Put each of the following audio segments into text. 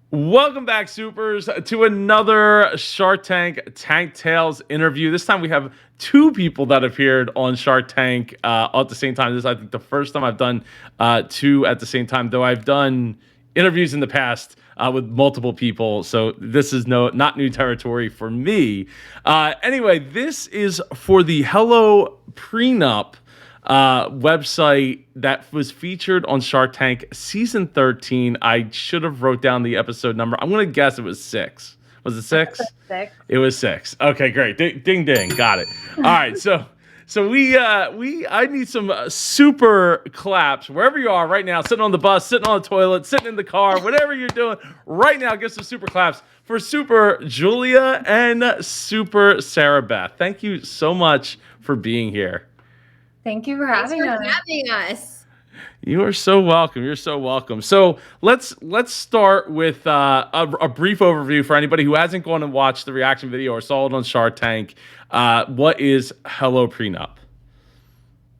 Welcome back, Supers, to another Shark Tank Tales interview. This time we have two people that appeared on Shark Tank at the same time. This is, I think, the first time I've done two at the same time, though I've done interviews in the past with multiple people. So this is not new territory for me. Anyway, this is for the Hello Prenup website that was featured on Shark Tank season 13. I should have wrote down the episode number. I'm going to guess it was 6. Was it 6? Six. It was 6. Okay, great. Ding ding. Got it. All right. So we I need some super claps wherever you are right now, sitting on the bus, sitting on the toilet, sitting in the car, whatever you're doing right now. Give some super claps for Super Julia and Super Sarabeth. Thank you so much for being here. Thank you for Thanks having for us. having us. You are so welcome. You're so welcome. So let's start with a brief overview for anybody who hasn't gone and watched the reaction video or saw it on Shark Tank. What is Hello Prenup?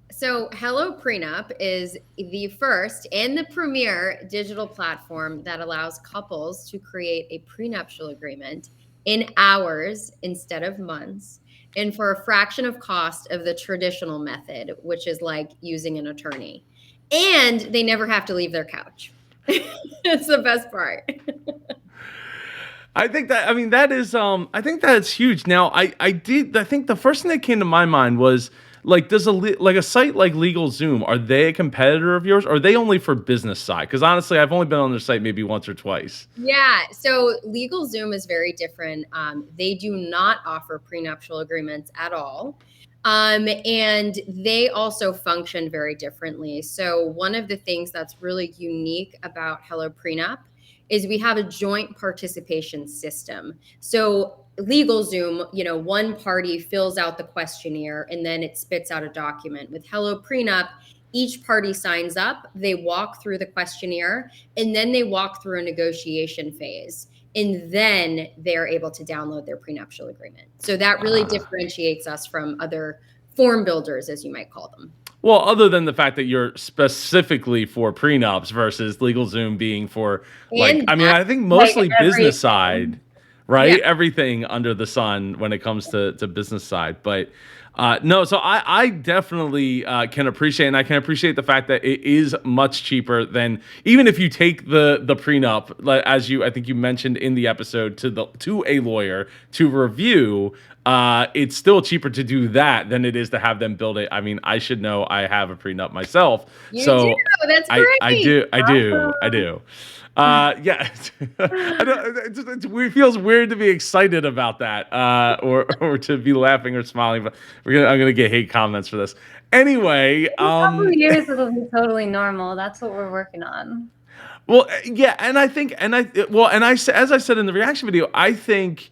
So, HelloPrenup is the first and the premier digital platform that allows couples to create a prenuptial agreement in hours instead of months, and for a fraction of cost of the traditional method, which is like using an attorney. And they never have to leave their couch. It's the best part. I think that is I think that's huge. Now I think the first thing that came to my mind was like does a site like LegalZoom, are they a competitor of yours, or are they only for business side? Because honestly, I've only been on their site maybe once or twice. Yeah, so LegalZoom is very different. They do not offer prenuptial agreements at all. And they also function very differently. So one of the things that's really unique about Hello Prenup is we have a joint participation system. So LegalZoom, one party fills out the questionnaire and then it spits out a document. With Hello Prenup, each party signs up, they walk through the questionnaire, and then they walk through a negotiation phase. And then they're able to download their prenuptial agreement. So that really differentiates us from other form builders, as you might call them. Well, other than the fact that you're specifically for prenups versus LegalZoom being for I think mostly business side, right? Yeah. Everything under the sun when it comes to business side. But no, so I definitely can appreciate, and I can appreciate the fact that it is much cheaper than even if you take the prenup, as I think you mentioned in the episode, to a lawyer to review. It's still cheaper to do that than it is to have them build it. I mean, I should know. I have a prenup myself, You so do. That's great. I do. Yeah, I don't, it feels weird to be excited about that, or to be laughing or smiling. But I'm gonna get hate comments for this anyway. In a couple of years, it'll be totally normal. That's what we're working on. Well, yeah, and I think, as I said in the reaction video, I think,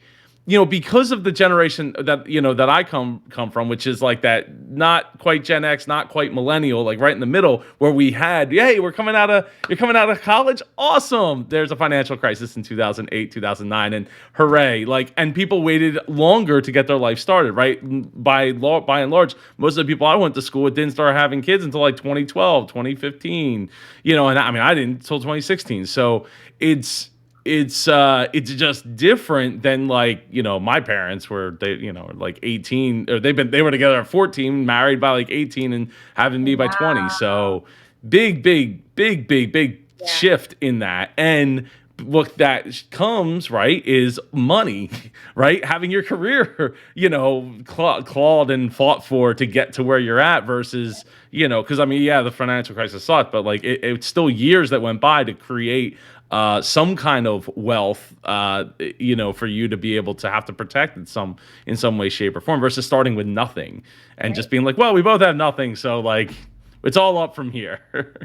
because of the generation that I come from, which is like that, not quite Gen X, not quite millennial, like right in the middle, where we had, hey, you're coming out of college, awesome. There's a financial crisis in 2008, 2009, and hooray! And people waited longer to get their life started, right? By and large, most of the people I went to school with didn't start having kids until like 2012, 2015, and I didn't until 2016. So it's just different than my parents were, like 18, or they were together at 14, married by like 18, and having me by 20. So big shift in that. And what that comes, right, is money, right? Having your career, clawed and fought for to get to where you're at versus, because the financial crisis sucked, but it's still years that went by to create some kind of wealth, for you to be able to have to protect in some way, shape, or form, versus starting with nothing and just being like, well, we both have nothing, so it's all up from here.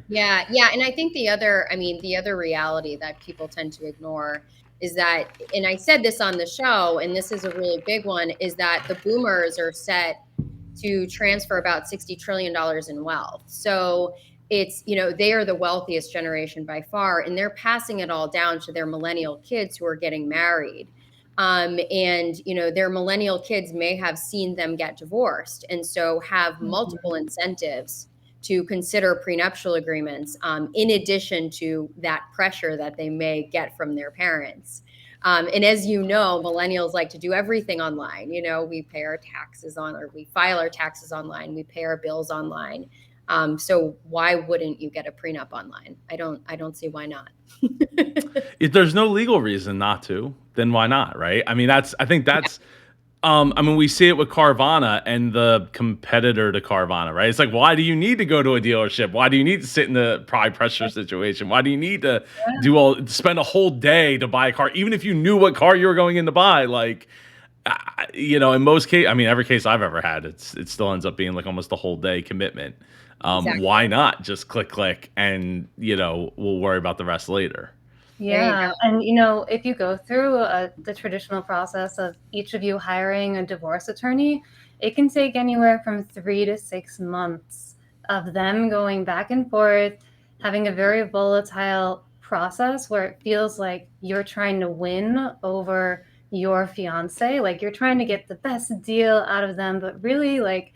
Yeah, and I think the other reality that people tend to ignore is that, and I said this on the show, and this is a really big one, is that the boomers are set to transfer about $60 trillion in wealth. So it's, they are the wealthiest generation by far, and they're passing it all down to their millennial kids who are getting married. And, their millennial kids may have seen them get divorced, and so have multiple incentives to consider prenuptial agreements, in addition to that pressure that they may get from their parents. And as you know, millennials like to do everything online. We pay our taxes or we file our taxes online, we pay our bills online. So why wouldn't you get a prenup online? I don't see why not. If there's no legal reason not to, then why not, right? I mean, I think that's I mean, we see it with Carvana and the competitor to Carvana, right? It's like, why do you need to go to a dealership? Why do you need to sit in the high pressure situation? Why do you need to spend a whole day to buy a car, even if you knew what car you were going in to buy? Like, in most cases, I mean, every case I've ever had, it still ends up being like almost a whole day commitment. Exactly. Why not just click, and we'll worry about the rest later. There you Yeah, go. and if you go through the traditional process of each of you hiring a divorce attorney, it can take anywhere from 3 to 6 months of them going back and forth, having a very volatile process where it feels like you're trying to win over your fiance, like you're trying to get the best deal out of them, but really like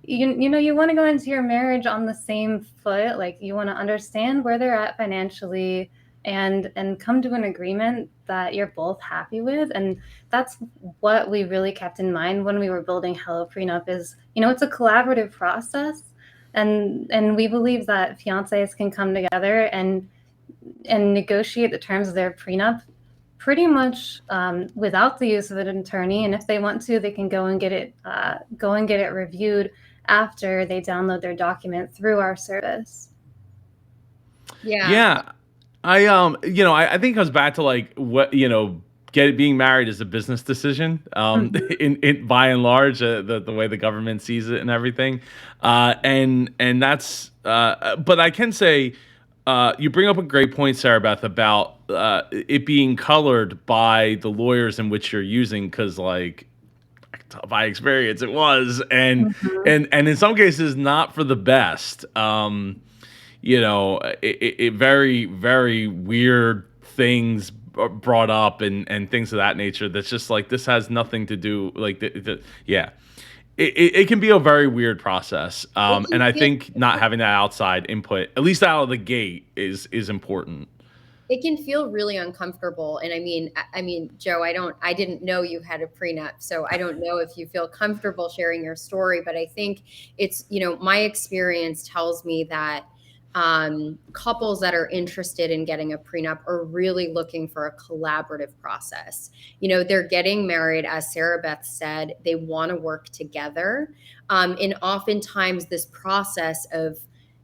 you want to go into your marriage on the same foot, like you want to understand where they're at financially and come to an agreement that you're both happy with. And that's what we really kept in mind when we were building HelloPrenup is, it's a collaborative process, and we believe that fiancés can come together and negotiate the terms of their prenup pretty much without the use of an attorney. And if they want to, they can go and get it reviewed after they download their document through our service. Yeah. Yeah, I think it comes back to like what being married is a business decision. Mhm. In by and large, the way the government sees it and everything, and that's. But I can say, you bring up a great point, Sarabeth, about it being colored by the lawyers in which you're using, because like by experience it was, and Mhm. and in some cases not for the best. Very, very weird things brought up, and things of that nature. That's just like, this has nothing to do, like, yeah. It can be a very weird process. It can And I feel think not having that outside input, at least out of the gate, is important. it can feel really uncomfortable. And I mean, Joe, I didn't know you had a prenup, so I don't know if you feel comfortable sharing your story, but I think my experience tells me that couples that are interested in getting a prenup are really looking for a collaborative process. They're getting married, as Sarabeth said, they want to work together. And oftentimes this process of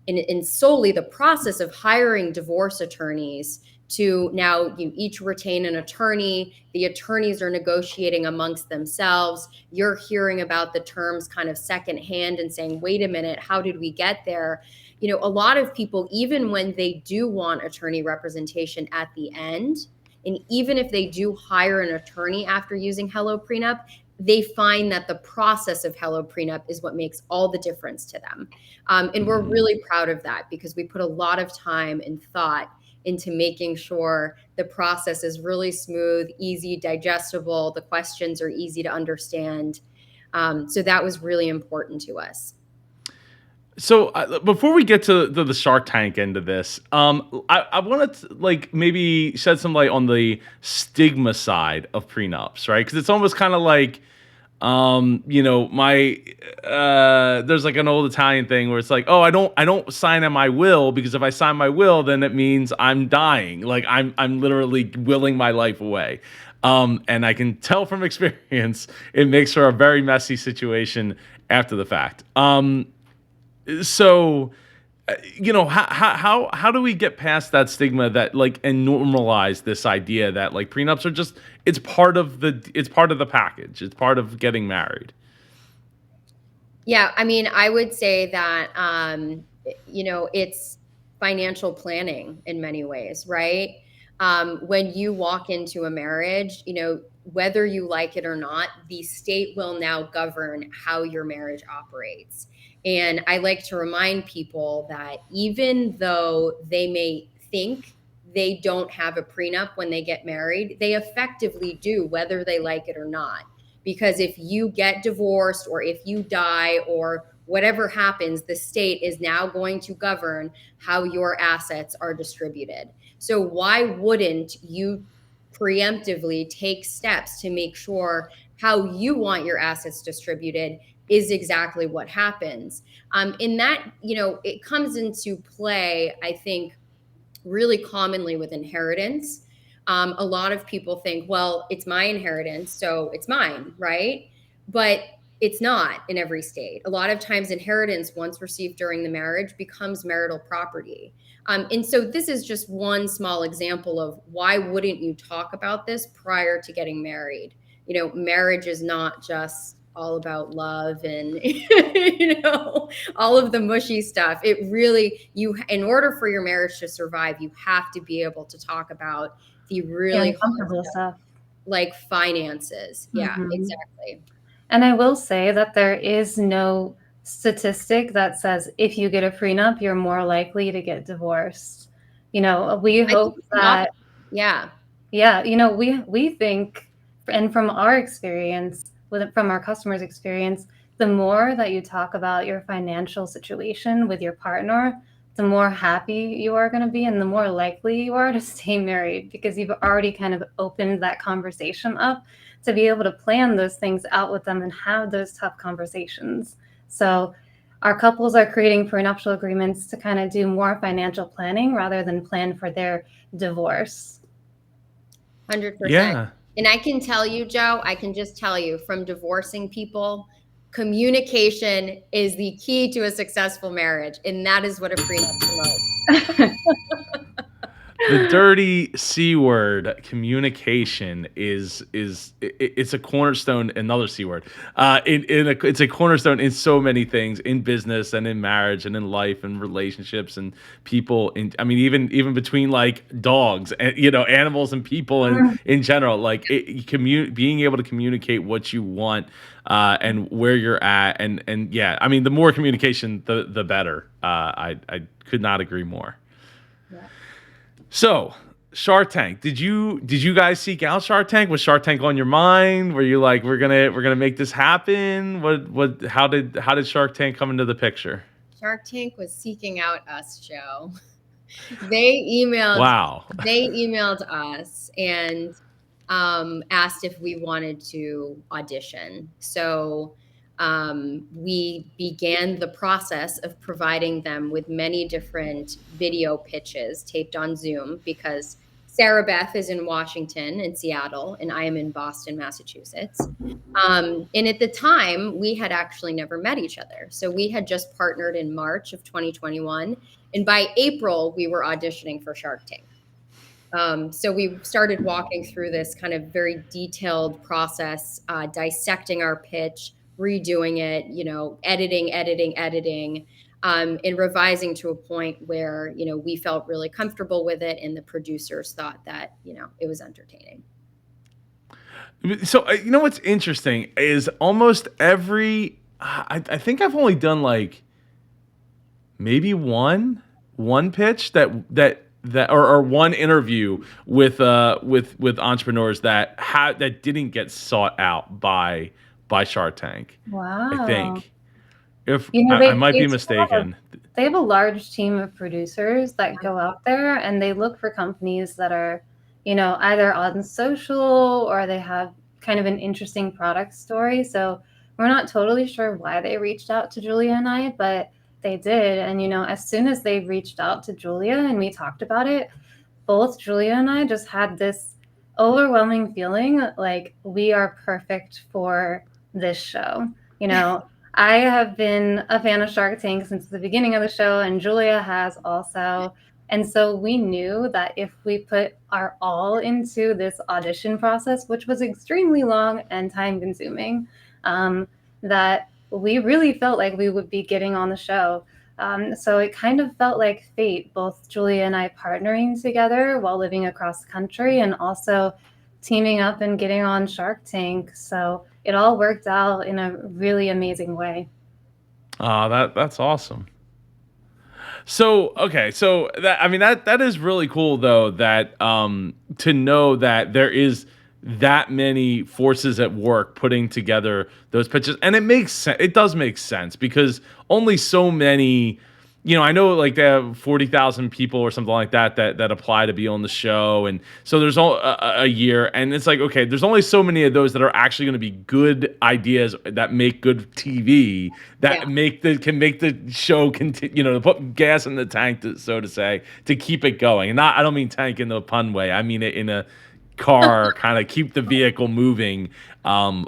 and solely the process of hiring divorce attorneys to now you each retain an attorney, the attorneys are negotiating amongst themselves, you're hearing about the terms kind of secondhand and saying, wait a minute, how did we get there? A lot of people, even when they do want attorney representation at the end, and even if they do hire an attorney after using Hello Prenup, they find that the process of Hello Prenup is what makes all the difference to them. And we're Mhm. really proud of that because we put a lot of time and thought into making sure the process is really smooth, easy, digestible. The questions are easy to understand. So that was really important to us. So before we get to the Shark Tank end of this, I wanted to like maybe shed some light on the stigma side of prenups, right? Because it's almost kind of like, my there's like an old Italian thing where it's like, oh, I don't sign in my will, because if I sign my will, then it means I'm dying, like I'm literally willing my life away. And I can tell from experience, it makes for a very messy situation after the fact. So how do we get past that stigma, that like, and normalize this idea that like prenups are just, it's part of the package, it's part of getting married. Yeah, I mean, I would say that it's financial planning in many ways, right? When you walk into a marriage, whether you like it or not, the state will now govern how your marriage operates. And I like to remind people that even though they may think they don't have a prenup when they get married, they effectively do, whether they like it or not. Because if you get divorced or if you die or whatever happens, the state is now going to govern how your assets are distributed. So why wouldn't you preemptively take steps to make sure how you want your assets distributed is exactly what happens? In that, it comes into play, I think, really commonly with inheritance. A lot of people think, well, it's my inheritance, so it's mine, right? But it's not in every state. A lot of times, inheritance, once received during the marriage, becomes marital property. And so, this is just one small example of why wouldn't you talk about this prior to getting married? Marriage is not just all about love and all of the mushy stuff. It really, in order for your marriage to survive, you have to be able to talk about the The really hard uncomfortable stuff, stuff. like finances. Yeah, Hmm. exactly. And I will say that there is no statistic that says if you get a prenup, you're more likely to get divorced. We I think hope it's the that, opposite. Yeah. yeah, we think, and from our experience, from our customers' experience, the more that you talk about your financial situation with your partner, the more happy you are going to be, and the more likely you are to stay married because you've already kind of opened that conversation up to be able to plan those things out with them and have those tough conversations. So, our couples are creating prenuptial agreements to kind of do more financial planning rather than plan for their divorce. 100%. Yeah. And I can tell you, Joe, I can just tell you from divorcing people, communication is the key to a successful marriage. And that is what a prenup promotes. The dirty C word, communication, it's a cornerstone. Another C word, it's a cornerstone in so many things, in business and in marriage and in life and relationships and people. I mean, even between like dogs and animals and people and in general, like being able to communicate what you want and where you're at, and yeah, I mean, the more communication, the better. I could not agree more. Yeah. So, Shark Tank. Did you guys seek out Shark Tank? Was Shark Tank on your mind? Were you like, we're gonna make this happen? What how did Shark Tank come into the picture? Shark Tank was seeking out us, Joe. They emailed Wow. they emailed us and asked if we wanted to audition. So we began the process of providing them with many different video pitches taped on Zoom because Sarabeth is in Washington and Seattle, and I am in Boston, Massachusetts. And at the time, we had actually never met each other. So we had just partnered in March of 2021. And by April, we were auditioning for Shark Tank. So we started walking through this kind of very detailed process, dissecting our pitch, redoing it, editing, and revising to a point where, we felt really comfortable with it. And the producers thought that, it was entertaining. So you know what's interesting is almost every. I think I've only done like maybe one pitch or one interview with entrepreneurs that didn't get sought out by Shark Tank. I Wow. think if You know, I they might they be still have a mistaken. they have a large team of producers that go out there and they look for companies that are, either on social or they have kind of an interesting product story. So we're not totally sure why they reached out to Julia and I, but they did. And as soon as they reached out to Julia and we talked about it, both Julia and I just had this overwhelming feeling like we are perfect for this show. You know, I have been a fan of Shark Tank since the beginning of the show, and Julia has also. And so we knew that if we put our all into this audition process, which was extremely long and time consuming, that we really felt like we would be getting on the show. So it kind of felt like fate, both Julia and I partnering together while living across the country and also teaming up and getting on Shark Tank. So it all worked out in a really amazing way. That's awesome. So okay, so that I mean that is really cool though, that to know that there is that many forces at work putting together those pitches. And it makes sense. It does make sense because only so many, I know like they have 40,000 people or something like that apply to be on the show. And so there's a year, and it's like, okay, there's only so many of those that are actually going to be good ideas that make good TV, Yeah. that can make the show continue, to put gas in the tank, so to say, to keep it going. And not, I don't mean tank in the pun way. I mean it in a car, kind of keep the vehicle moving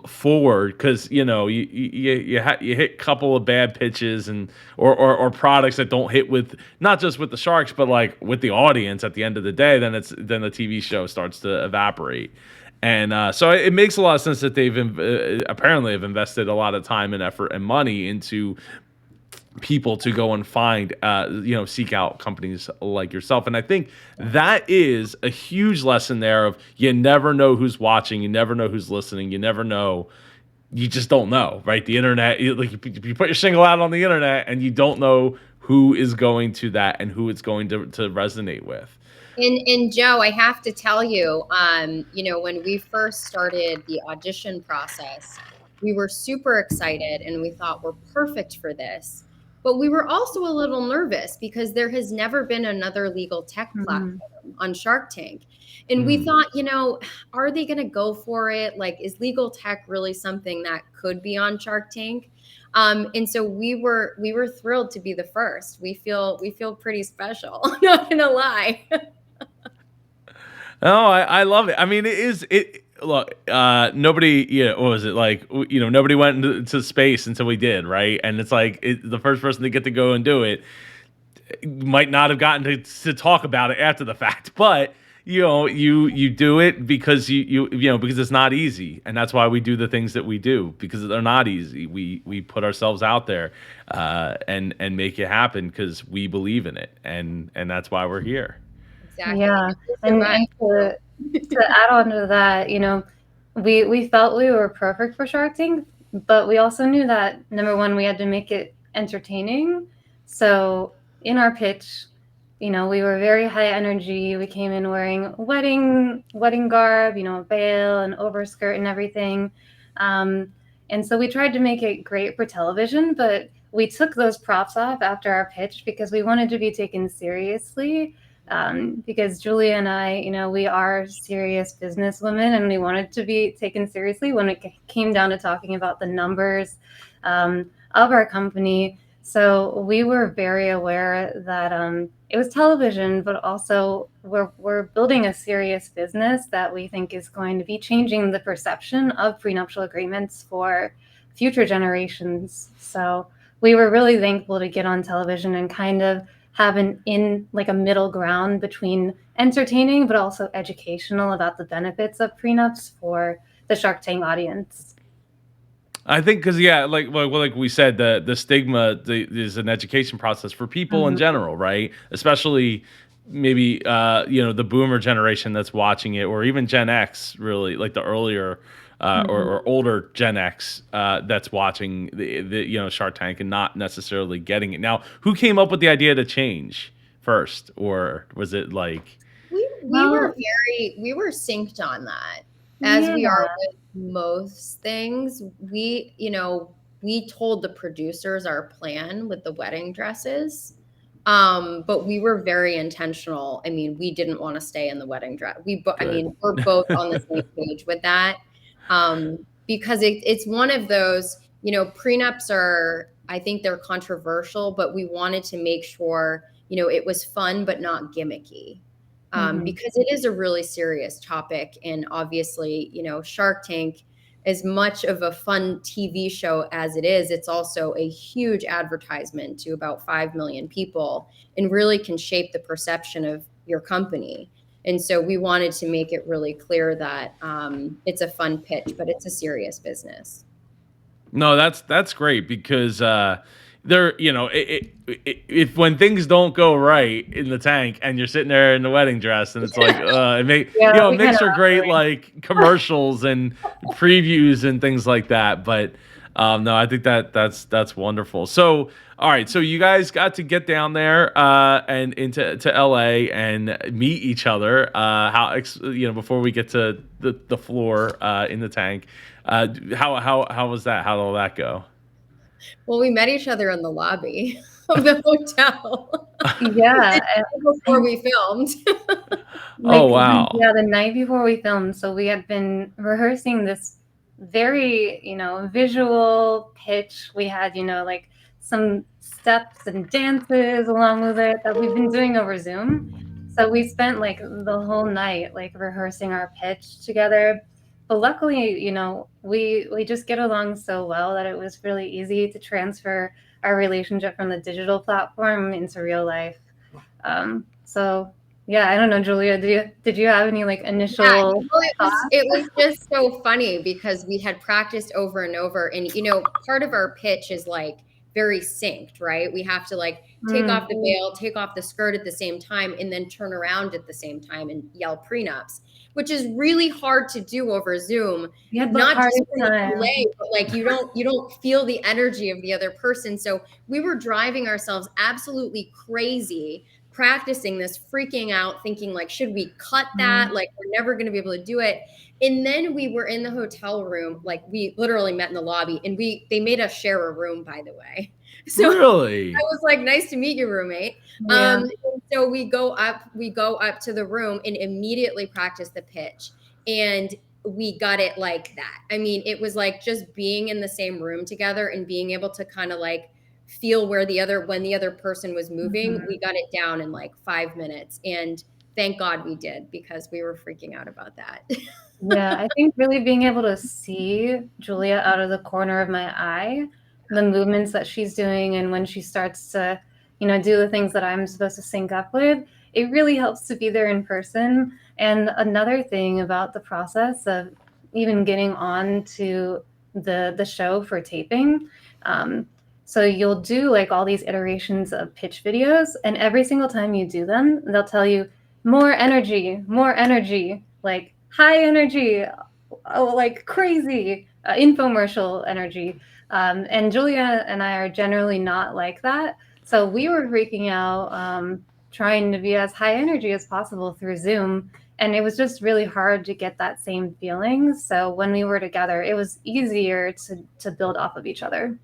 forward, because you hit a couple of bad pitches, and or products that don't hit with, not just with the sharks but like with the audience at the end of the day, then the TV show starts to evaporate. And so it makes a lot of sense that they've apparently have invested a lot of time and effort and money into people to go and find, seek out companies like yourself. And I think that is a huge lesson there of, you never know who's watching, you never know who's listening, you never know, you just don't know, right? The internet, like you put your shingle out on the internet and you don't know who is going to that and who it's going to resonate with. And Joe, I have to tell you, when we first started the audition process, we were super excited and we thought we're perfect for this. But we were also a little nervous because there has never been another legal tech platform on Shark Tank. And we thought, are they going to go for it? Like, is legal tech really something that could be on Shark Tank? And so we were thrilled to be the first. We feel pretty special. I'm not gonna lie. Oh, I love it. I mean, look, nobody, what was it like? Nobody went into space until we did, right? And it's like, the first person to get to go and do it might not have gotten to talk about it after the fact, but you do it because because it's not easy, and that's why we do the things that we do, because they're not easy. We put ourselves out there, and make it happen because we believe in it, and that's why we're here. Exactly. Yeah, and to add on to that, we felt we were perfect for Shark Tank, but we also knew that, number one, we had to make it entertaining. So in our pitch, we were very high energy. We came in wearing wedding garb, a veil and overskirt and everything. And so we tried to make it great for television, but we took those props off after our pitch because we wanted to be taken seriously. Because Julia and I, we are serious businesswomen, and we wanted to be taken seriously when it came down to talking about the numbers of our company. So we were very aware that it was television, but also we're building a serious business that we think is going to be changing the perception of prenuptial agreements for future generations. So we were really thankful to get on television and kind of have a middle ground between entertaining but also educational about the benefits of prenups for the Shark Tank audience. I think because, like we said, the stigma is an education process for people in general, right? Especially maybe the boomer generation that's watching it, or even Gen X, really, like the earlier or older Gen X that's watching the Shark Tank and not necessarily getting it. Now, who came up with the idea to change first, or was it like? We were synced on that, as we are with most things. We told the producers our plan with the wedding dresses, but we were very intentional. I mean, we didn't want to stay in the wedding dress. We're both on the same page with that, because it's one of those, prenups are, I think they're controversial, but we wanted to make sure, it was fun but not gimmicky. Because it is a really serious topic. And obviously, Shark Tank, as much of a fun TV show as it is, it's also a huge advertisement to about 5 million people, and really can shape the perception of your company. And so we wanted to make it really clear that it's a fun pitch, but it's a serious business. No, that's great, because there, if when things don't go right in the tank and you're sitting there in the wedding dress, and it's like it makes for great like commercials and previews and things like that. But No, I think that's wonderful. So, all right, so you guys got to get down there and into to LA and meet each other. Before we get to the floor in the tank, how was that? How did all that go? Well, we met each other in the lobby of the hotel Yeah, before we filmed. Oh like wow. yeah, the night before we filmed, so we had been rehearsing this very, visual pitch. We had, like some steps and dances along with it that we've been doing over Zoom. So we spent like the whole night like rehearsing our pitch together. But luckily, we just get along so well that it was really easy to transfer our relationship from the digital platform into real life. So yeah, I don't know, Julia, did you have any like Yeah, initial well, thoughts? it was just so funny because we had practiced over and over, and part of our pitch is like very synced, right? We have to like take off Mm, the veil, take off the skirt at the same time, and then turn around at the same time and yell prenups, which is really hard to do over Zoom. we had the Not just hardest from the time. delay, but like you don't feel the energy of the other person. So we were driving ourselves absolutely crazy practicing this, freaking out, thinking like, should we cut that? Mm, Like, we're never going to be able to do it. And then we were in the hotel room, like we literally met in the lobby, and they made us share a room, by the way. So I Really? was like, nice to meet you, roommate. yeah. So we go up to the room and immediately practice the pitch. And we got it like that. I mean, it was like just being in the same room together and being able to kind of like feel when the other person was moving. Mhm. We got it down in like 5 minutes. And thank God we did, because we were freaking out about that. Yeah, I think really being able to see Julia out of the corner of my eye, the movements that she's doing, and when she starts to, do the things that I'm supposed to sync up with, it really helps to be there in person. And another thing about the process of even getting on to the show for taping, um, so you'll do like all these iterations of pitch videos, and every single time you do them, they'll tell you more energy, like high energy, oh, like crazy infomercial energy. And Julia and I are generally not like that. So we were freaking out, trying to be as high energy as possible through Zoom. And it was just really hard to get that same feeling. So when we were together, it was easier to build off of each other.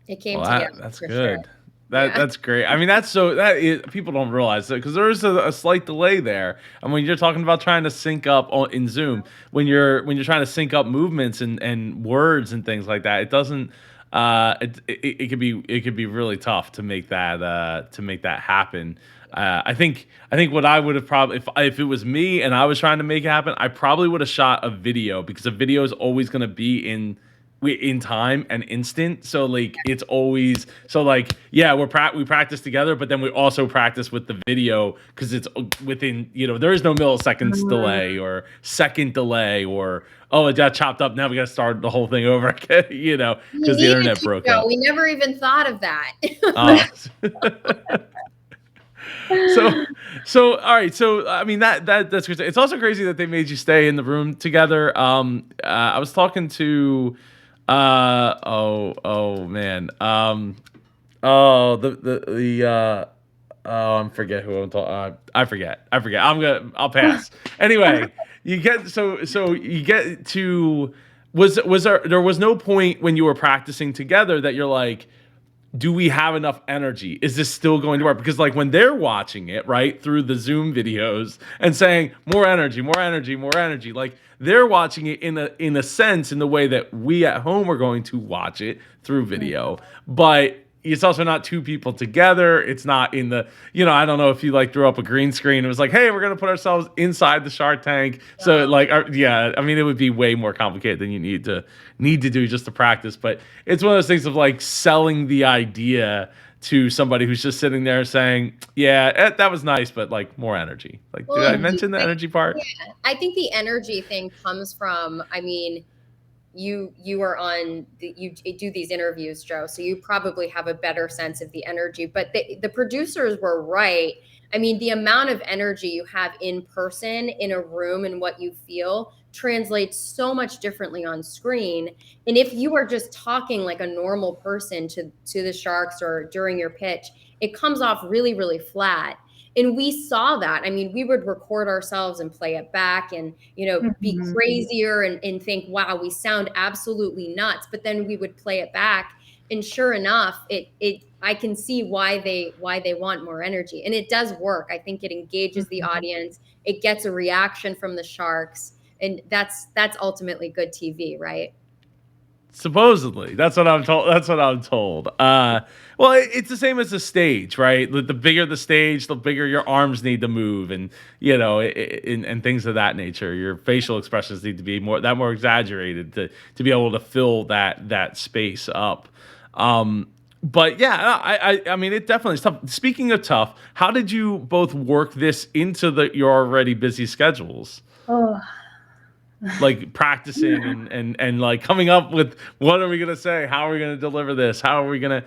It came Well, together that's for sure. good. Yeah. That's great. I mean, people don't realize that because there is a slight delay there. And when you're talking about trying to sync up in Zoom, when you're trying to sync up movements and words and things like that, it doesn't. It could be really tough to make that happen. I think what I would have probably if it was me and I was trying to make it happen, I probably would have shot a video because a video is always going to be in time and instant. So like it's always so like yeah, we practice together, but then we also practice with the video because it's within there is no milliseconds Mm, delay or second delay or oh it got chopped up now we got to start the whole thing over again We because the needed internet to, broke Joe. up. We never even thought of that. Uh, so all right so I mean that's crazy. It's also crazy that they made you stay in the room together. I was talking to oh man oh oh I forget who I'm talking I forget I'll pass anyway. You get so you get to there was no point when you were practicing together that you're like, do we have enough energy? Is this still going to work? Because like when they're watching it, right, through the Zoom videos and saying more energy, more energy, more energy, like they're watching it in a sense in the way that we at home are going to watch it through video. But it's also not two people together. It's not in I don't know if you like threw up a green screen. It was like, hey, we're gonna put ourselves inside the Shark Tank. So like, yeah, I mean, it would be way more complicated than you need to do just to practice. But it's one of those things of like selling the idea to somebody who's just sitting there saying, yeah, that was nice, but like more energy. Like, did Well, I mention the energy part? I think the energy thing comes from, I mean, you are you do these interviews, Joe, so you probably have a better sense of the energy. But the producers were right. I mean, the amount of energy you have in person in a room and what you feel translates so much differently on screen. And if you are just talking like a normal person to the sharks or during your pitch, it comes off really, really flat. And we saw that. I mean, we would record ourselves and play it back and, be Mhm. crazier and think, wow, we sound absolutely nuts. But then we would play it back. And sure enough, it I can see why they want more energy. And it does work. I think it engages the Mhm. audience. It gets a reaction from the sharks. And that's ultimately good TV, right? Supposedly, that's what I'm told. That's what I'm told. Well, it's the same as the stage, right? The bigger the stage, the bigger your arms need to move, and and things of that nature. Your facial expressions need to be more exaggerated to be able to fill that space up. But yeah, I mean, it definitely is tough. Speaking of tough, how did you both work this into your already busy schedules? Oh. Like practicing and like coming up with what are we gonna say, how are we gonna deliver this, how are we gonna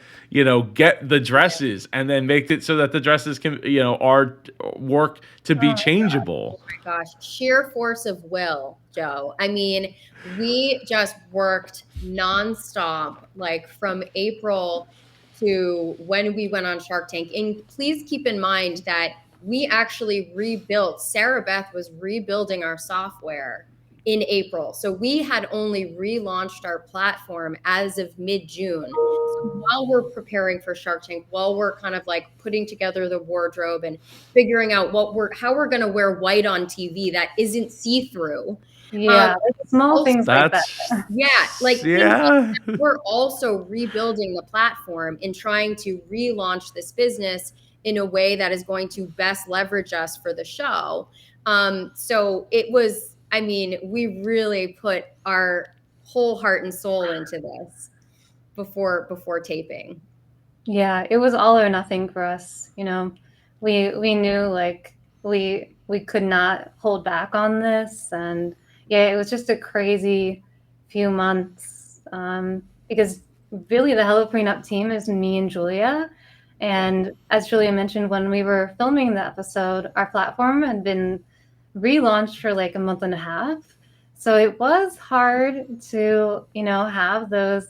get the dresses and then make it so that the dresses can are work to be Oh. changeable. My gosh, sheer force of will, Joe. I mean, we just worked nonstop, like from April to when we went on Shark Tank. And please keep in mind that we actually rebuilt, Sarabeth was rebuilding our software in April. So we had only relaunched our platform as of mid-June. So while we're preparing for Shark Tank, while we're kind of like putting together the wardrobe and figuring out how we're going to wear white on TV that isn't see-through. Yeah, like small Also, things like that. That's yeah, like things like yeah. that. We're also rebuilding the platform and trying to relaunch this business in a way that is going to best leverage us for the show. So it was, I mean, we really put our whole heart and soul into this before taping. Yeah, it was all or nothing for us, you know. We knew like we could not hold back on this, and yeah, it was just a crazy few months because really the Hello Prenup team is me and Julia. Yeah. And as Julia mentioned, when we were filming the episode, our platform had been relaunched for like a month and a half. So it was hard to, have those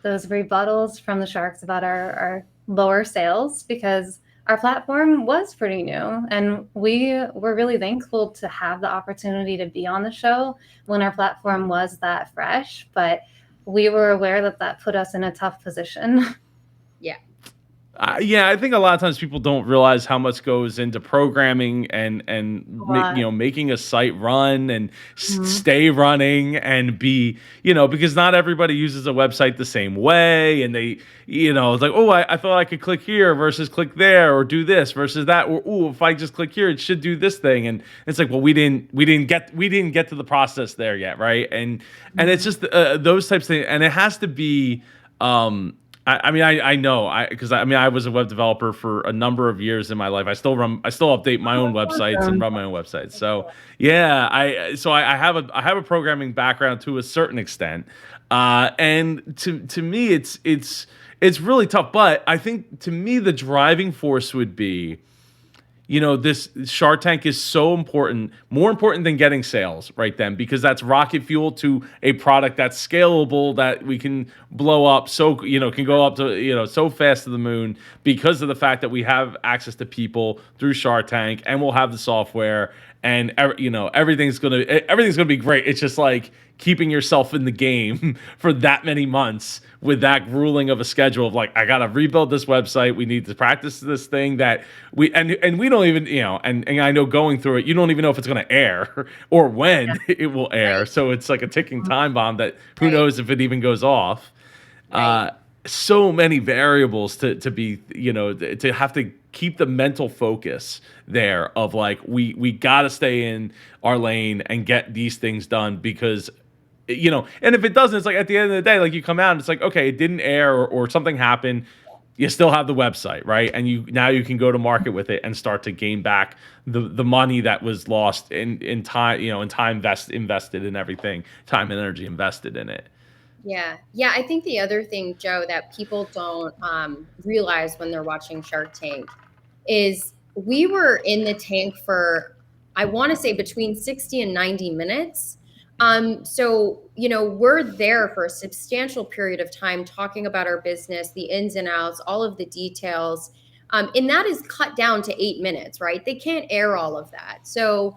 rebuttals from the sharks about our lower sales because our platform was pretty new and we were really thankful to have the opportunity to be on the show when our platform was that fresh, but we were aware that that put us in a tough position. Yeah. Yeah, I think a lot of times people don't realize how much goes into programming A lot. making a site run and Mhm. stay running and be because not everybody uses a website the same way and they it's like, oh, I thought I could click here versus click there or do this versus that, or oh, if I just click here it should do this thing, and it's like, well, we didn't get to the process there yet, right? And it's Mhm. just those types of things, and it has to be. I mean, I know, because I mean, I was a web developer for a number of years in my life. I still update my Oh, own that's websites and awesome. run my own websites. So yeah, I have a programming background to a certain extent, and to me, it's really tough. But I think to me, the driving force would be, this Shark Tank is so important, more important than getting sales right then, because that's rocket fuel to a product that's scalable that we can blow up. So, can go up to, so fast to the moon because of the fact that we have access to people through Shark Tank and we'll have the software and, everything's gonna be great. It's just like keeping yourself in the game for that many months with that grueling of a schedule of like, I gotta rebuild this website. We need to practice this thing that and we don't even, and I know going through it, you don't even know if it's gonna air or when it will air. Right. So it's like a ticking time bomb that who Right. knows if it even goes off. Right. uh, so many variables to be, to have to keep the mental focus there of like, we got to stay in our lane and get these things done, because and if it doesn't, it's like at the end of the day, like you come out and it's like, okay, it didn't air, or something happened, you still have the website, right? And you can go to market with it and start to gain back the money that was lost in time, in time invested in everything, time and energy invested in it. Yeah. Yeah. I think the other thing, Joe, that people don't realize when they're watching Shark Tank is We were in the tank for, I want to say, between 60 and 90 minutes. So, we're there for a substantial period of time talking about our business, the ins and outs, all of the details. And that is cut down to 8 minutes, right? They can't air all of that. So,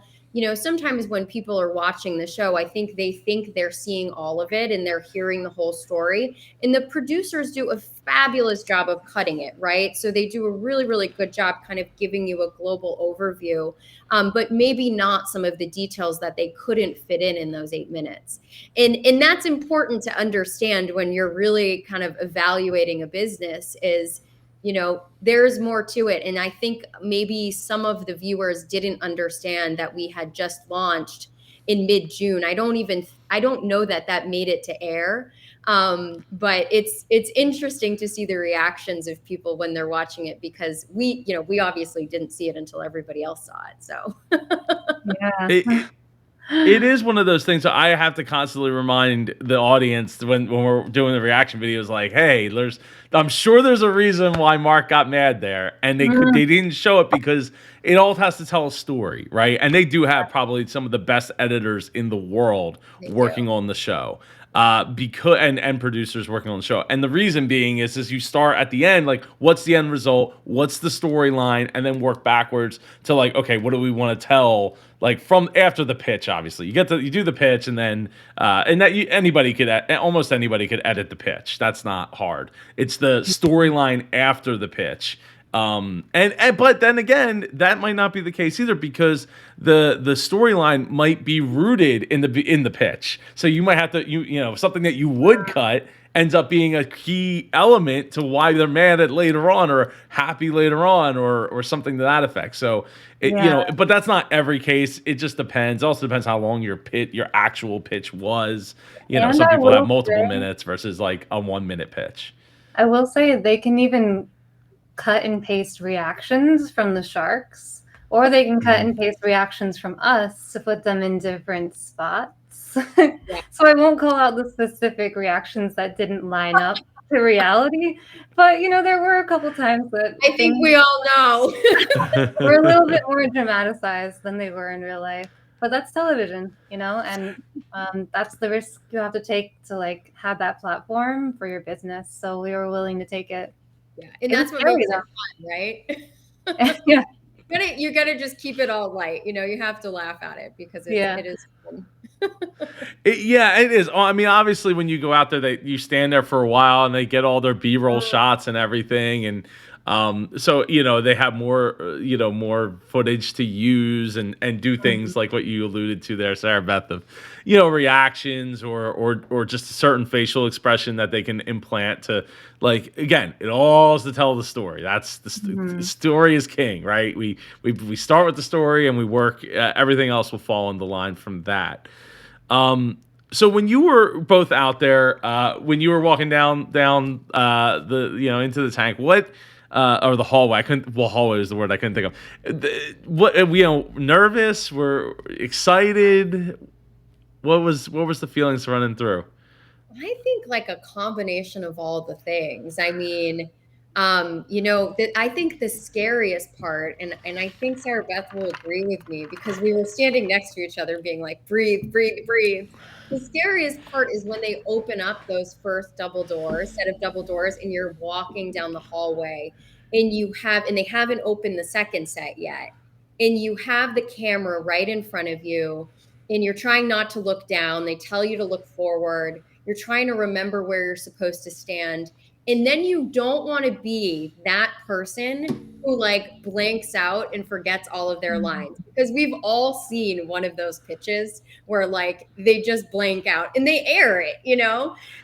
sometimes when people are watching the show, I think they think they're seeing all of it and they're hearing the whole story. And the producers do a fabulous job of cutting it, right? So they do a really, really good job kind of giving you a global overview, but maybe not some of the details that they couldn't fit in those 8 minutes. And that's important to understand when you're really kind of evaluating a business is, there's more to it. And I think maybe some of the viewers didn't understand that we had just launched in mid-June. I don't know that made it to air. But it's interesting to see the reactions of people when they're watching it, because we obviously didn't see it until everybody else saw it. So Yeah. It, it is one of those things that I have to constantly remind the audience when we're doing the reaction videos, like, hey, I'm sure there's a reason why Mark got mad there, and Mm, they didn't show it because it all has to tell a story, right? And they do have probably some of the best editors in the world they do. working on the show. Because and producers working on the show, and the reason being is you start at the end, like, what's the end result, what's the storyline, and then work backwards to, like, okay, what do we want to tell, like, from after the pitch. Obviously you do the pitch, and then almost anybody could edit the pitch. That's not hard. It's the storyline after the pitch. And but then again, that might not be the case either, because the storyline might be rooted in the pitch. So you might have to, something that you would cut ends up being a key element to why they're mad at later on, or happy later on, or something to that effect. So yeah. but that's not every case. It just depends. Also depends how long your actual pitch was. And Some I people have will multiple say, minutes versus like a 1 minute pitch. they can even cut and paste reactions from the sharks, or they can cut Mhm. and paste reactions from us to put them in different spots. Yeah, So I won't call out the specific reactions that didn't line up to reality, but there were a couple times that I think things we all know. were a little bit more dramatized than they were in real life. But that's television, and that's the risk you have to take to like have that platform for your business. So we were willing to take it. Yeah, and It was that's what scary makes it fun, right? though. Yeah, You gotta just keep it all light. You have to laugh at it because it's yeah. it is fun. Yeah, it is. I mean, obviously, when you go out there, you stand there for a while, and they get all their B-roll shots and everything, and so they have more more footage to use, and do things like what you alluded to there, Sarabeth, of reactions, or just a certain facial expression that they can implant to, like, again, it all is to tell the story. That's the Mhm. story is king, right? We start with the story, and we work. Everything else will fall in the line from that. So when you were both out there, when you were walking down the into the tank, what or the hallway? I couldn't. Well, hallway is the word I couldn't think of. What nervous? Were excited? What was the feelings running through? I think like a combination of all the things. I mean, I think the scariest part, and I think Sarah Beth will agree with me because we were standing next to each other, being like, breathe, breathe, breathe. The scariest part is when they open up those first set of double doors, and you're walking down the hallway, and they haven't opened the second set yet, and you have the camera right in front of you, and you're trying not to look down. They tell you to look forward. You're trying to remember where you're supposed to stand. And then you don't want to be that person who like blanks out and forgets all of their lines, because we've all seen one of those pitches where like they just blank out and they air it.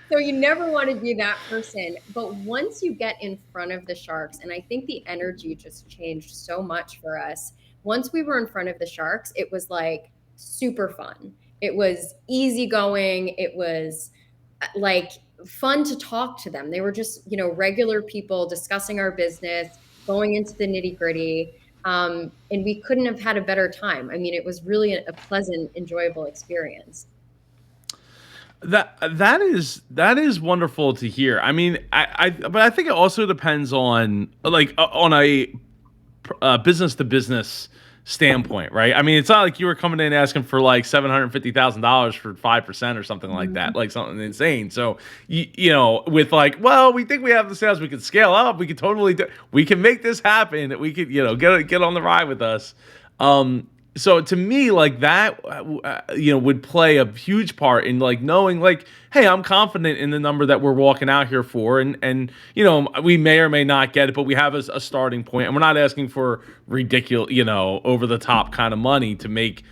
So you never want to be that person. But once you get in front of the sharks, and I think the energy just changed so much for us. Once we were in front of the sharks, it was like super fun. It was easygoing. It was like fun to talk to them. They were just, regular people discussing our business, going into the nitty gritty. And we couldn't have had a better time. I mean, it was really a pleasant, enjoyable experience. That is wonderful to hear. I mean, but I think it also depends on, like, on a business to business standpoint, right? I mean, it's not like you were coming in asking for like $750,000 for 5% or something like that, Mhm. like something insane. So with like, well, we think we have the sales, we can scale up, we can totally we can make this happen. We could, get on the ride with us. So to me, like that, would play a huge part in like knowing, like, hey, I'm confident in the number that we're walking out here for, and we may or may not get it, but we have a starting point, and we're not asking for ridiculous, over the top kind of money to make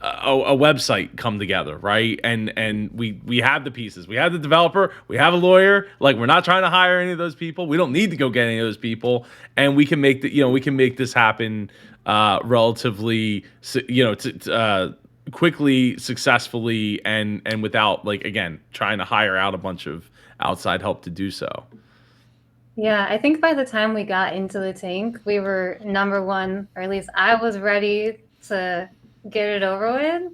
a website come together, right? And we have the pieces. We have the developer. We have a lawyer. Like, we're not trying to hire any of those people. We don't need to go get any of those people, and we can make we can make this happen relatively, quickly, successfully, and without, like, again, trying to hire out a bunch of outside help to do so. Yeah, I think by the time we got into the tank, we were number one, or at least I was ready to get it over with.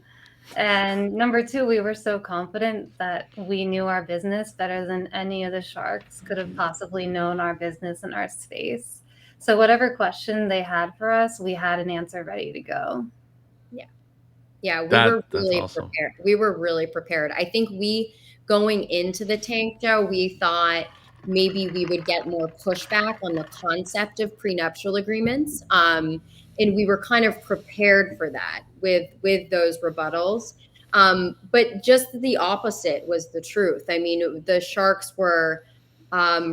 And number two, we were so confident that we knew our business better than any of the sharks could have possibly known our business and our space. So whatever question they had for us, we had an answer ready to go. Yeah. Yeah, we were That's really awesome. prepared. We were really prepared. I think going into the tank, Joe, we thought maybe we would get more pushback on the concept of prenuptial agreements. And we were kind of prepared for that with those rebuttals. But just the opposite was the truth. I mean, the Sharks were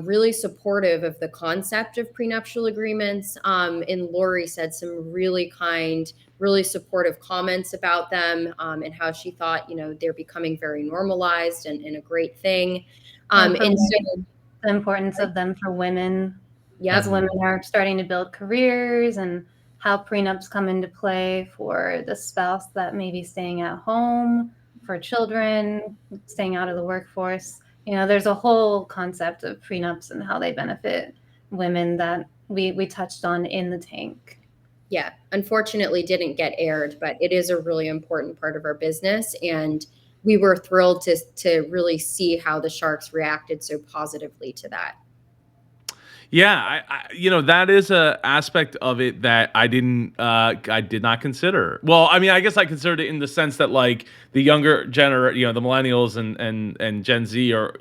really supportive of the concept of prenuptial agreements. And Lori said some really kind, really supportive comments about them, and how she thought, they're becoming very normalized and a great thing. And for And so, women, the importance of them for women, yep, as women are starting to build careers, and how prenups come into play for the spouse that may be staying at home, for children, staying out of the workforce. There's a whole concept of prenups and how they benefit women that we touched on in the tank. yeah, unfortunately didn't get aired, but it is a really important part of our business. And we were thrilled to really see how the Sharks reacted so positively to that. Yeah, that is a aspect of it that I did not consider. Well, I mean, I guess I considered it in the sense that, like, the younger the millennials and Gen Z are,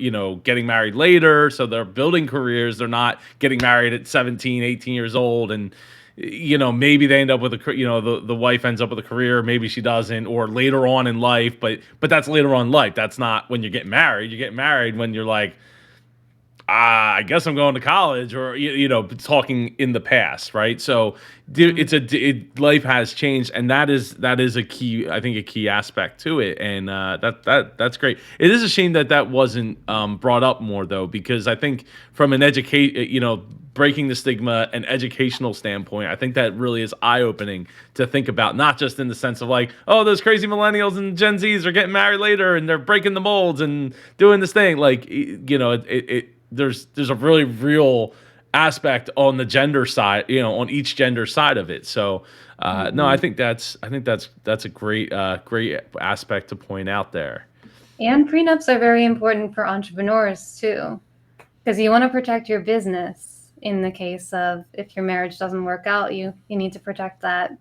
getting married later, so they're building careers. They're not getting married at 17, 18 years old, and maybe they end up with the wife ends up with a career, maybe she doesn't, or later on in life, but that's later on in life. That's not when you're getting married. You get married when you're like, I guess I'm going to college, or talking in the past, right? So life has changed, and that is a key, I think, a key aspect to it, and that's great. It is a shame that wasn't brought up more, though, because I think from an breaking the stigma and educational standpoint, I think that really is eye opening to think about, not just in the sense of like, oh, those crazy millennials and Gen Zs are getting married later and they're breaking the molds and doing this thing, like, there's a really real aspect on the gender side, on each gender side of it. So no, I Mhm. think that's a great aspect to point out there. And prenups are very important for entrepreneurs too, because you want to protect your business in the case of if your marriage doesn't work out, you need to protect that.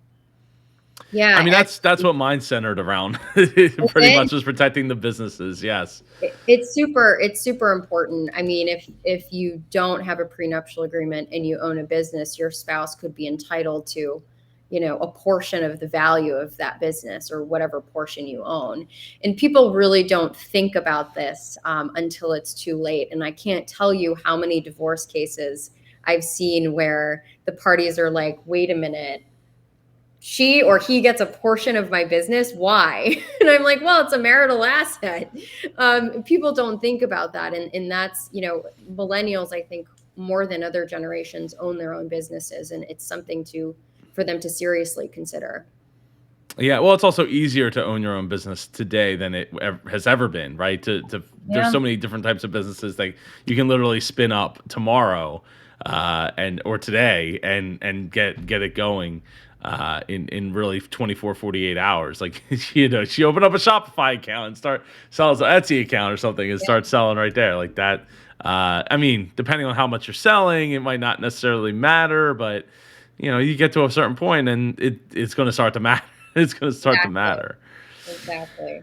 Yeah, I mean, that's actually, what mine's centered around. is Pretty it? much just protecting the businesses. Yes. It's super important. I mean, if you don't have a prenuptial agreement and you own a business, your spouse could be entitled to, a portion of the value of that business or whatever portion you own. And people really don't think about this until it's too late. And I can't tell you how many divorce cases I've seen where the parties are like, wait a minute, she or he gets a portion of my business. Why? And I'm like, well, it's a marital asset. People don't think about that. And that's, millennials, I think, more than other generations own their own businesses. And it's something for them to seriously consider. Yeah, well, it's also easier to own your own business today than it has ever been, right? There's Yeah. so many different types of businesses that you can literally spin up tomorrow, and or today, and get it going in really 24, 48 hours. Like, she opened up a Shopify account and sells an Etsy account or something and start selling right there, like that. I mean, depending on how much you're selling, it might not necessarily matter, but you get to a certain point and it's going to start to matter. It's going to start to Exactly. matter. Exactly.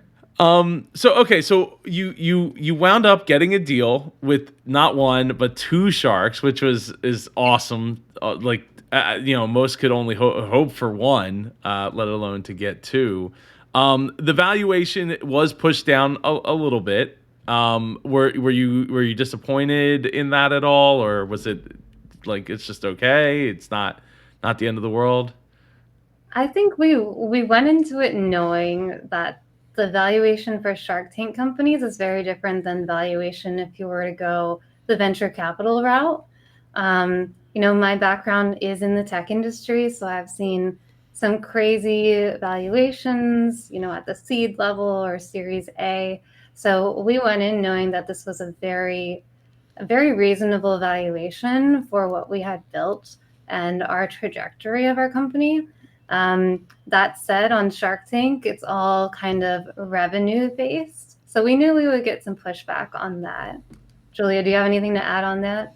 So okay, so you wound up getting a deal with not one but two sharks, which is awesome. Like most could only hope for one, let alone to get two. The valuation was pushed down a little bit. Were you disappointed in that at all, or was it like it's just okay? It's not the end of the world. I think we went into it knowing that the valuation for Shark Tank companies is very different than valuation if you were to go the venture capital route. My background is in the tech industry, so I've seen some crazy valuations, at the seed level or Series A. So we went in knowing that this was a very reasonable valuation for what we had built and our trajectory of our company. That said, on Shark Tank, it's all kind of revenue based. So we knew we would get some pushback on that. Julia, do you have anything to add on that?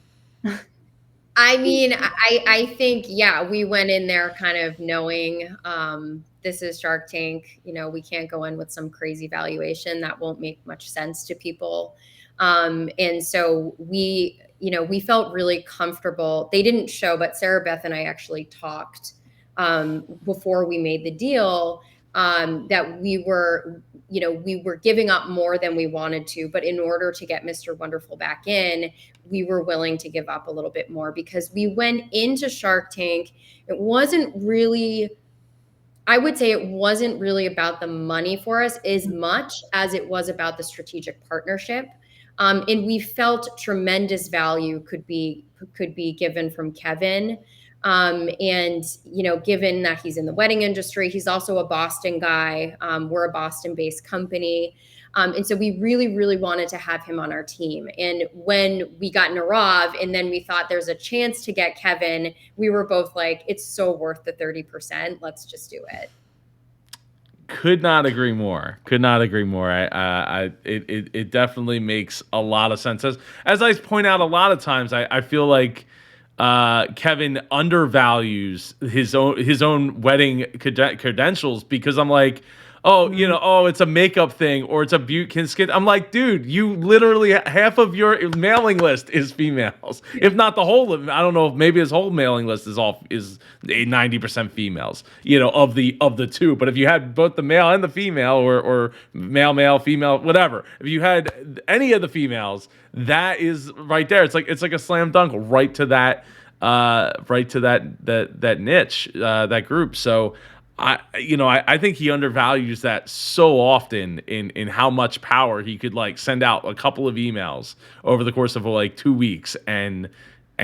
I mean, I think, yeah, we went in there kind of knowing this is Shark Tank. We can't go in with some crazy valuation that won't make much sense to people. And so we felt really comfortable. They didn't show, but Sarabeth and I actually talked before we made the deal, that we were giving up more than we wanted to, but in order to get Mr. Wonderful back in, we were willing to give up a little bit more because we went into Shark Tank. It wasn't really, I would say it wasn't really about the money for us as much as it was about the strategic partnership. And we felt tremendous value could be given from Kevin. And given that he's in the wedding industry, he's also a Boston guy. We're a Boston-based company. And so we really, really wanted to have him on our team. And when we got Narav and then we thought there's a chance to get Kevin, we were both like, it's so worth the 30%. Let's just do it. Could not agree more. Could not agree more. It definitely makes a lot of sense. As I point out a lot of times, I feel like Kevin undervalues his own wedding credentials because I'm like, oh, it's a makeup thing or it's a beauty skin. I'm like, dude, you literally half of your mailing list is females, if not the whole of. I don't know if maybe his whole mailing list is 90% females. Of the two, but if you had both the male and the female, or male female, whatever, if you had any of the females, that is right there. It's like a slam dunk right to that niche, that group. So I think he undervalues that so often in how much power he could like send out a couple of emails over the course of like 2 weeks and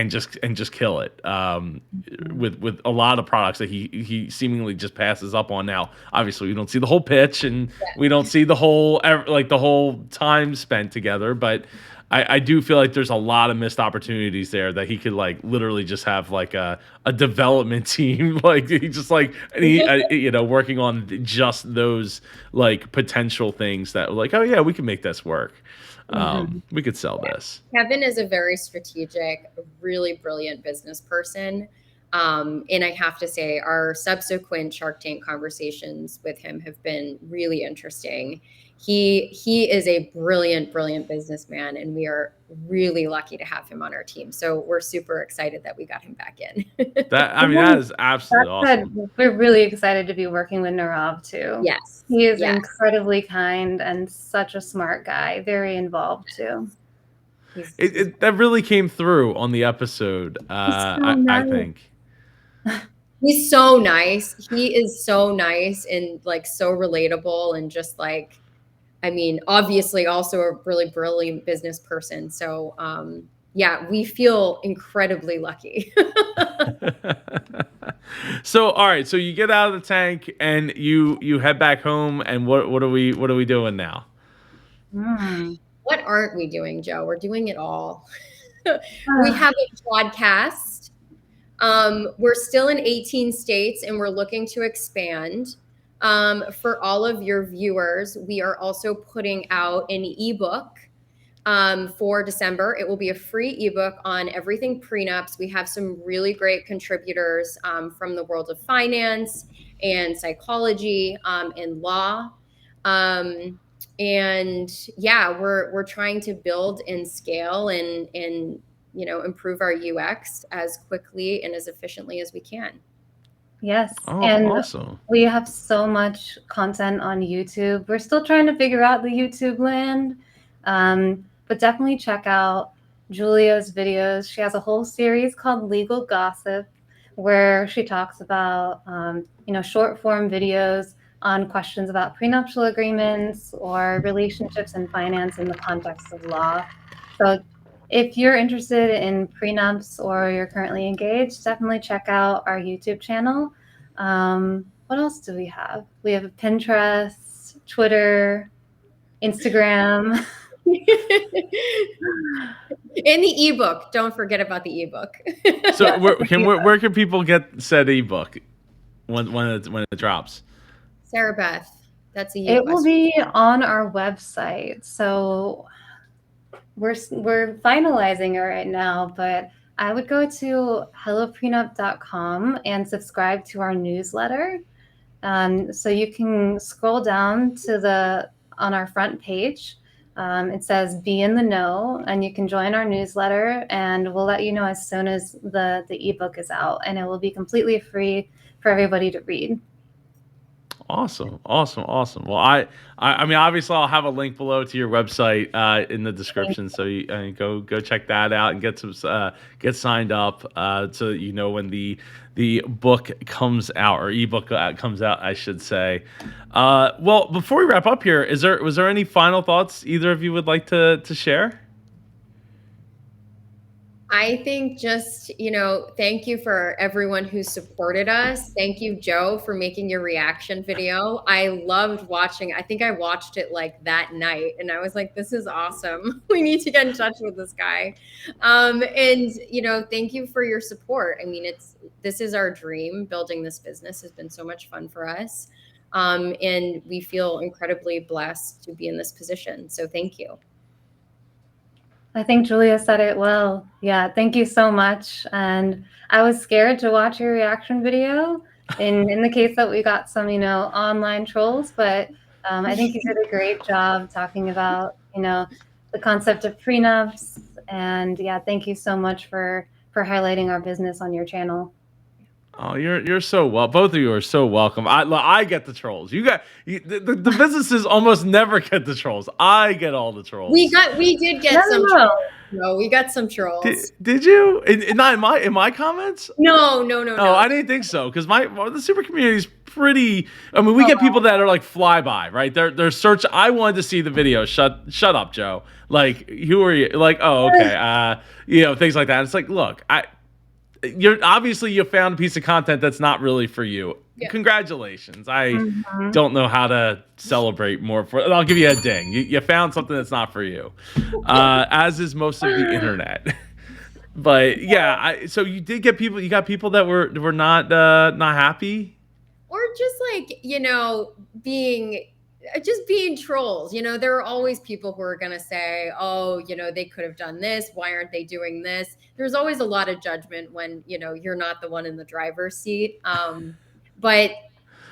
just kill it, with a lot of products that he seemingly just passes up on. Now obviously we don't see the whole pitch and we don't see the whole time spent together, but I do feel like there's a lot of missed opportunities there that he could like literally just have like a development team, like he just like and working on just those like potential things that like, oh yeah, we can make this work. We could sell this. Kevin is a very strategic, really brilliant business person. And I have to say, our subsequent Shark Tank conversations with him have been really interesting. He is a brilliant, brilliant businessman, and we are really lucky to have him on our team. So we're super excited that we got him back in. That is absolutely That said, awesome. we're really excited to be working with Narav too. Yes. He is Yes. incredibly kind and such a smart guy, very involved too. That really came through on the episode. He's so I nice. think. He's so nice. He is so nice and like so relatable and just like, I mean, obviously also a really brilliant business person. So, yeah, we feel incredibly lucky. So all right, so you get out of the tank and you head back home, and what are we doing now? Mm. What aren't we doing, Joe? We're doing it all. We Ah, have a podcast. We're still in 18 states and we're looking to expand. For all of your viewers, we are also putting out an ebook for December. It will be a free ebook on everything prenups. We have some really great contributors from the world of finance and psychology and law. And yeah, we're trying to build and scale and improve our UX as quickly and as efficiently as we can. Yes, Oh, and awesome. we have so much content on YouTube. We're still trying to figure out the YouTube land, but definitely check out Julia's videos. She has a whole series called Legal Gossip, where she talks about short form videos on questions about prenuptial agreements or relationships and finance in the context of law. So if you're interested in prenups or you're currently engaged, definitely check out our YouTube channel. What else do we have? We have Pinterest, Twitter, Instagram. And the ebook. Don't forget about the ebook. So Yes, the ebook. where can people get said ebook when it drops? Sarabeth, that's a you It will question. be on our website. So we're finalizing it right now, but I would go to HelloPrenup.com and subscribe to our newsletter. So you can scroll down to on our front page. It says "Be in the Know," and you can join our newsletter, and we'll let you know as soon as the ebook is out, and it will be completely free for everybody to read. Awesome, awesome, awesome. Well, I mean, obviously, I'll have a link below to your website in the Thank description, so you go check that out and get signed up so that you know when the book comes out, or ebook comes out, I should say. Well, before we wrap up here, was there any final thoughts either of you would like to share? I think just, thank you for everyone who supported us. Thank you, Joe, for making your reaction video. I loved watching. I think I watched it like that night and I was like, this is awesome. We need to get in touch with this guy. And, thank you for your support. I mean, this is our dream. Building this business has been so much fun for us. And we feel incredibly blessed to be in this position. So thank you. I think Julia said it well. Yeah, thank you so much. And I was scared to watch your reaction video in the case that we got some, online trolls, but I think you did a great job talking about, the concept of prenups. And yeah, thank you so much for highlighting our business on your channel. Oh, you're so well. Both of you are so welcome. I get the trolls. The businesses almost never get the trolls. I get all the trolls. We did No, get some no, trolls. No, we got some trolls. Did you? Not in my comments. No, no, no, Oh, no. I didn't think so because the super community is pretty. I mean, we get no. people that are like flyby, right? They're search. I wanted to see the video. Shut up, Joe. Like, who are you? Like, oh, okay. Things like that. It's like, look, you're obviously you found a piece of content that's not really for you. Yeah. Congratulations. I Mhm. don't know how to celebrate more for. I'll give you a ding. You found something that's not for you, as is most of the internet. But yeah, so you did get people. You got people that were not happy. Or just like, being trolls. There are always people who are going to say, oh, they could have done this. Why aren't they doing this? There's always a lot of judgment when, you're not the one in the driver's seat. But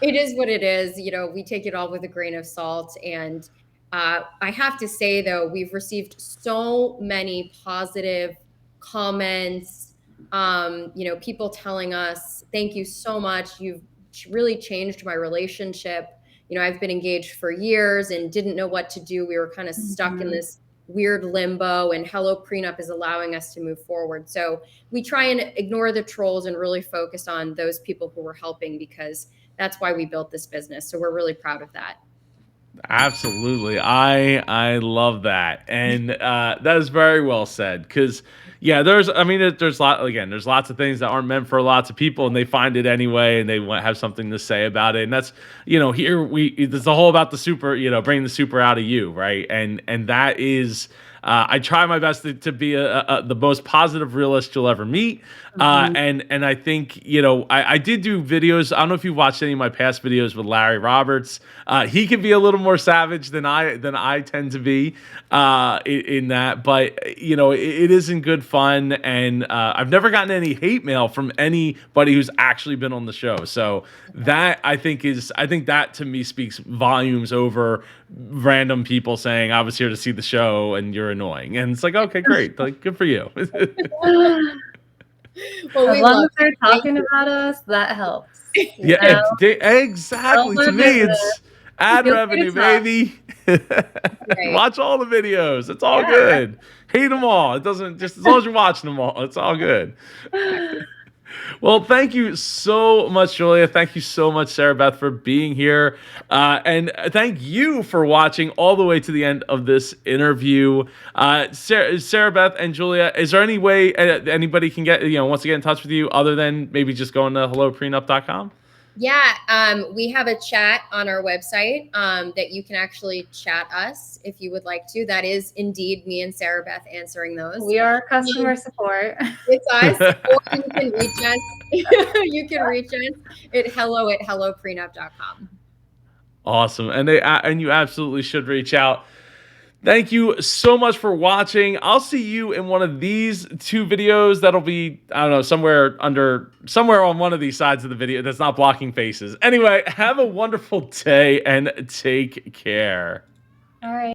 it is what it is. We take it all with a grain of salt. And I have to say, though, we've received so many positive comments, people telling us, thank you so much. You've really changed my relationship. I've been engaged for years and didn't know what to do. We were kind of stuck in this weird limbo, and HelloPrenup is allowing us to move forward. So we try and ignore the trolls and really focus on those people who were helping, because that's why we built this business. So we're really proud of that. Absolutely. I love that. And that is very well said, cuz yeah, there's lots of things that aren't meant for lots of people and they find it anyway and they want have something to say about it. And that's, here it's the whole about the super, bringing the super out of you, right? And that is I try my best to be the most positive realist you'll ever meet. And I think, I did do videos. I don't know if you watched any of my past videos with Larry Roberts. He can be a little more savage than I tend to be in that, but it is in good fun, and I've never gotten any hate mail from anybody who's actually been on the show. So that I think that to me speaks volumes over random people saying I was here to see the show and you're annoying, and it's like, okay, great, like good for you. Well, As we long love as they're it. Thank talking you. about us, that helps. You Yeah, know, exactly. help To our me, business. it's ad Feel free revenue, to talk. baby. Right. Watch all the videos. It's all Yeah. good. Hate them all. It doesn't, just as long as you're watching them all, it's all good. Well, thank you so much, Julia. Thank you so much, Sarabeth, for being here. And thank you for watching all the way to the end of this interview. Sarabeth and Julia, is there any way anybody can get, wants to get in touch with you other than maybe just going to helloprenup.com? Yeah, we have a chat on our website that you can actually chat us if you would like to. That is indeed me and Sarabeth answering those. We are customer support. It's us, or you can reach us. You can reach us at hello@helloprenup.com. Awesome. And you absolutely should reach out. Thank you so much for watching. I'll see you in one of these two videos that'll be, I don't know, somewhere on one of these sides of the video that's not blocking faces. Anyway, have a wonderful day and take care. All right.